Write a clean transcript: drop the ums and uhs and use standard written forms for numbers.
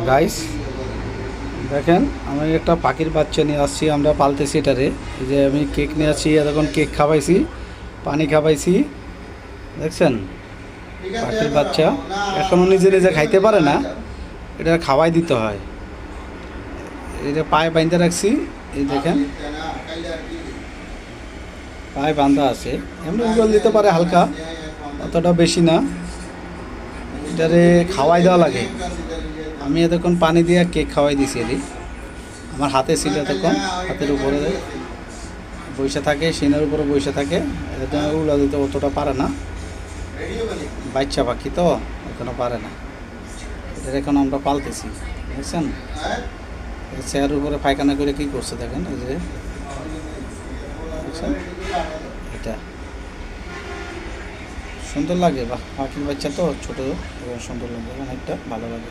Guys দেখেন, আমি একটা পাখির বাচ্চা নিয়ে আসছি, আমরা পালতেছি এটারে। এই যে আমি কেক নিয়ে আসছি, এতক্ষণ কেক খাওয়াইছি, পানি খাওয়াইছি, দেখছেন পাখির বাচ্চা এখনও নিজে নিজে খাইতে পারে না, এটা খাওয়াই দিতে হয়। এটা পায়ে বাঁধতে রাখছি, এই দেখেন পায়ে বাঁধা আছে, এমনি উগল দিতে পারে হালকা, অতটা বেশি না। এটারে খাওয়াই দেওয়া লাগে। আমি এতক্ষণ পানি দিয়ে কেক খাওয়াই দিছি এটি, আমার হাতে ছিল এতক্ষণ, হাতের উপরে বসে থাকে, সিনের উপরে বসে থাকে, উড়া দিতে অতটা পারে না, বাচ্চা পাখি তো এখনো পারে না। এটা এখন আমরা পালতেছি, বুঝছেন। চেয়ারের উপরে পায়খানা করে কি করছে দেখেন, এই যে বুঝছেন, এটা সুন্দর লাগে। বা পাখির বাচ্চা তো ছোটো এবং সুন্দর লাগে, অনেকটা ভালো লাগে।